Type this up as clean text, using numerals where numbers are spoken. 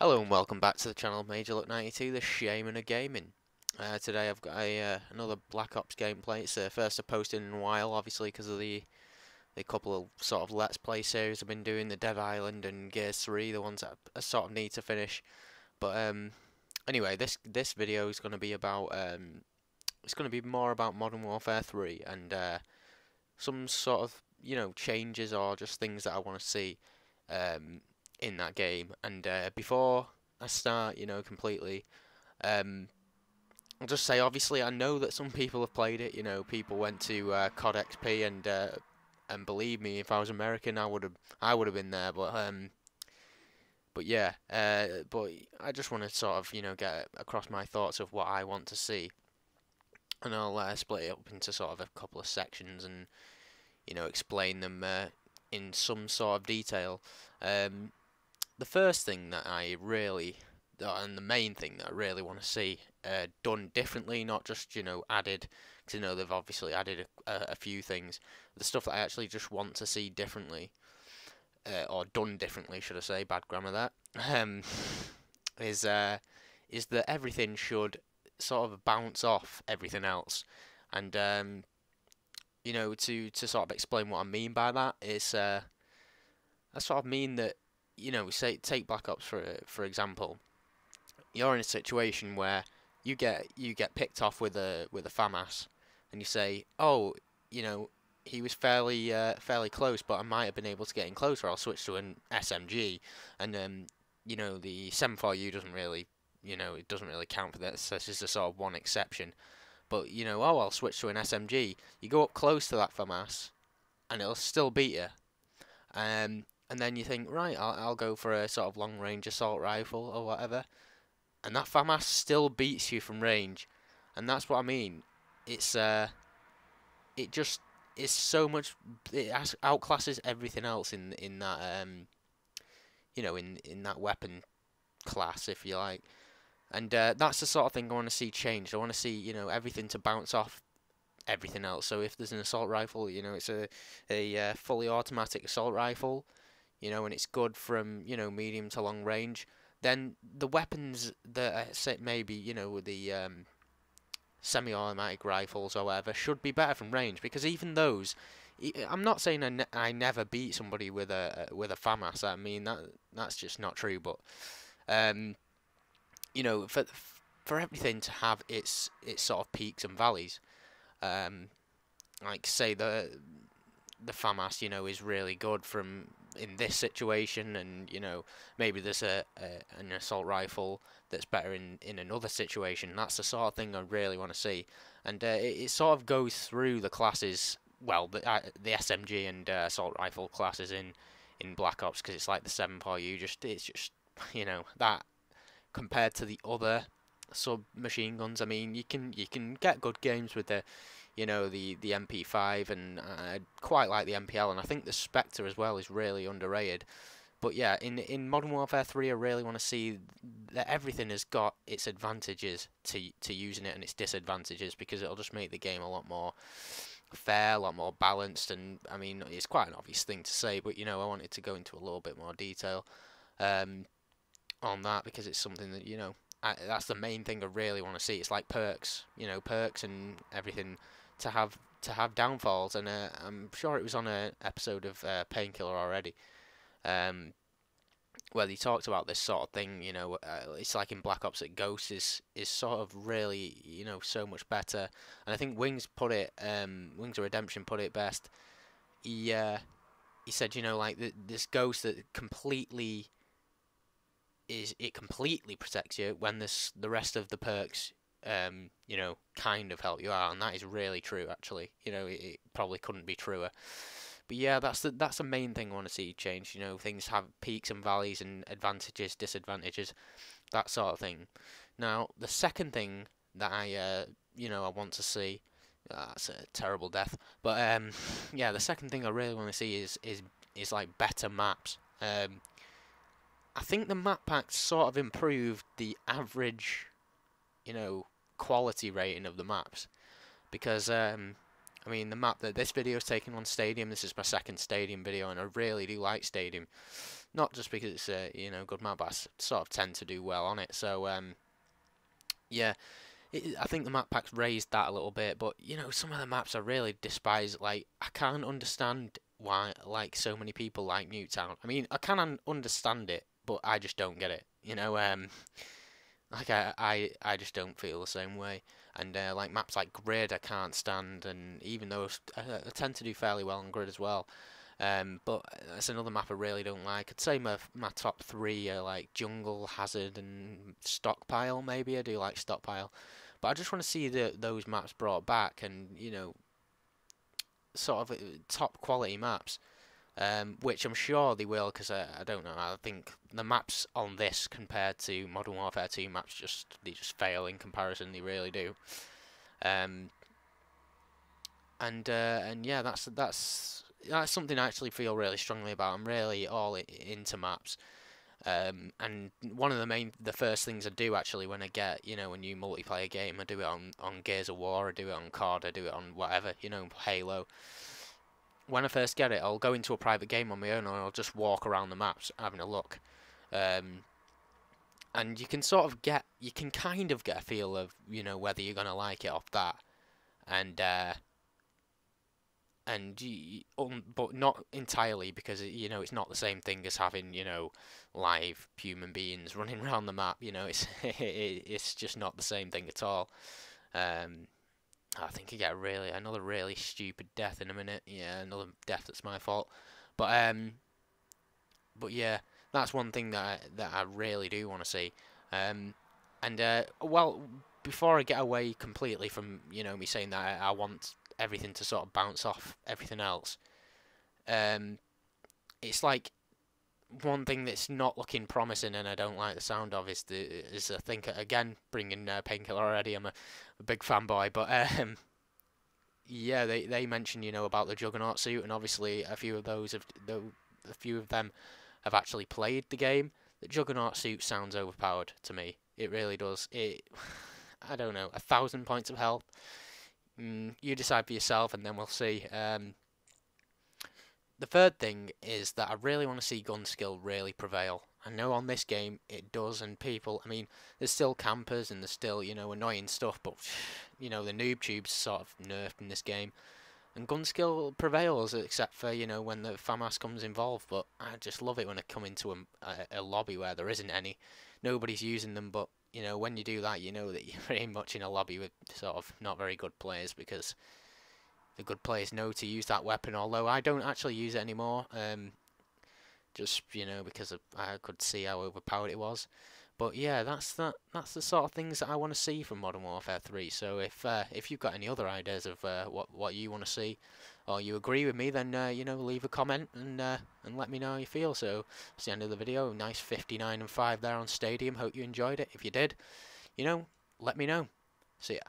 Hello and welcome back to the channel Major Look 92, the Shaman of Gaming. Today I've got another Black Ops gameplay. It's the first I've posted in a while, obviously because of the couple of sort of Let's Play series I've been doing, the Dead Island and Gears 3, the ones that I sort of need to finish. But anyway, this video is going to be about it's going to be more about Modern Warfare 3 and some sort of changes or just things that I want to see. In that game. And before I start, completely, I'll just say, obviously, I know that some people have played it. People went to COD XP, and believe me, if I was American, I would have been there. But yeah, but I just want to sort of, get across my thoughts of what I want to see, and I'll split it up into sort of a couple of sections and explain them in some sort of detail. The first thing that I really, and the main thing that I really want to see done differently, not just added, because they've obviously added a few things. The stuff that I actually just want to see differently, or done differently, should I say? Bad grammar that. Is is that everything should sort of bounce off everything else, and to sort of explain what I mean by that is I sort of mean that say take Black Ops for example. You're in a situation where you get picked off with a FAMAS, and you say, oh, he was fairly close, but I might have been able to get in closer. I'll switch to an SMG, and the 7.4U doesn't really it doesn't really count for this. This is a sort of one exception. But oh, I'll switch to an SMG. You go up close to that FAMAS, and it'll still beat you. And then you think, right, I'll go for a sort of long range assault rifle or whatever, and that FAMAS still beats you from range, and that's what I mean. It's it just is so much. It outclasses everything else in that in that weapon class, if you like, and that's the sort of thing I want to see changed. I want to see everything to bounce off everything else. So if there's an assault rifle, it's a fully automatic assault rifle, and it's good from medium to long range, then the weapons that maybe the semi-automatic rifles or whatever should be better from range, because even those, I'm not saying I never beat somebody with a FAMAS. I mean that's just not true. But um, for everything to have its sort of peaks and valleys, like say the FAMAS, is really good from in this situation, and maybe there's an assault rifle that's better in another situation. That's the sort of thing I really want to see, and it sort of goes through the classes. Well, the SMG and assault rifle classes in Black Ops, because it's like the 7.4U. It's just that compared to the other submachine guns. I mean, you can get good games with the MP5, and I quite like the MPL, and I think the Spectre as well is really underrated. But yeah, in Modern Warfare 3, I really want to see that everything has got its advantages to using it and its disadvantages, because it'll just make the game a lot more fair, a lot more balanced. And I mean, it's quite an obvious thing to say, but I wanted to go into a little bit more detail on that, because it's something that that's the main thing I really want to see. It's like perks, perks and everything to have downfalls, and I'm sure it was on an episode of Painkiller already, where they talked about this sort of thing. It's like in Black Ops that Ghost is sort of really so much better, and I think Wings Wings of Redemption put it best. He said like this Ghost that completely protects you when the rest of the perks kind of help you out, and that is really true actually. It probably couldn't be truer. But yeah, that's the main thing I want to see change. Things have peaks and valleys and advantages, disadvantages, that sort of thing. Now, the second thing that I want to see, that's a terrible death, but yeah, the second thing I really want to see is like better maps. I think the map packs sort of improved the average, quality rating of the maps, because I mean, the map that this video is taken on Stadium. This is my second Stadium video, and I really do like Stadium. Not just because it's a good map, but I sort of tend to do well on it. So yeah, I think the map pack's raised that a little bit. But some of the maps I really despise. Like, I can't understand why so many people like Newtown. I mean, I can understand it, but I just don't get it. Like I just don't feel the same way. And like maps like Grid, I can't stand. And even though I tend to do fairly well on Grid as well. But that's another map I really don't like. I'd say my top three are like Jungle, Hazard, and Stockpile. Maybe I do like Stockpile, but I just want to see those maps brought back, and sort of top quality maps. Which I'm sure they will, because I don't know. I think the maps on this compared to Modern Warfare 2 maps they just fail in comparison. They really do. And yeah, that's something I actually feel really strongly about. I'm really all into maps. And one of the first things I do actually when I get a new multiplayer game, I do it on Gears of War, I do it on COD, I do it on whatever, Halo. When I first get it, I'll go into a private game on my own, or I'll just walk around the maps having a look. And you can kind of get a feel of whether you're gonna like it off that, and but not entirely, because it's not the same thing as having live human beings running around the map. It's just not the same thing at all. I think I get another really stupid death in a minute. Yeah, another death that's my fault. But yeah, that's one thing that I really do want to see. Well, before I get away completely from me saying that I want everything to sort of bounce off everything else, it's like one thing that's not looking promising and I don't like the sound of is I think, again, bringing Painkiller already. I'm a big fanboy, but yeah, they mentioned about the Juggernaut suit, and obviously a few of them have actually played the game. The Juggernaut suit sounds overpowered to me. It really does. I don't know, 1,000 points of health. You decide for yourself, and then we'll see. The third thing is that I really want to see gun skill really prevail. I know on this game it does, and people, I mean, there's still campers and there's still, annoying stuff, but, the noob tube's sort of nerfed in this game. And gun skill prevails, except for, when the FAMAS comes involved, but I just love it when I come into a lobby where there isn't any. Nobody's using them, but, when you do that, you know that you're pretty much in a lobby with sort of not very good players, because the good players know to use that weapon, although I don't actually use it anymore, just because I could see how overpowered it was. But yeah, that's the sort of things that I want to see from Modern Warfare 3. So if you've got any other ideas of what you want to see, or you agree with me, then leave a comment and let me know how you feel. So that's the end of the video. Nice 59 and 5 there on Stadium. Hope you enjoyed it. If you did, let me know. See ya.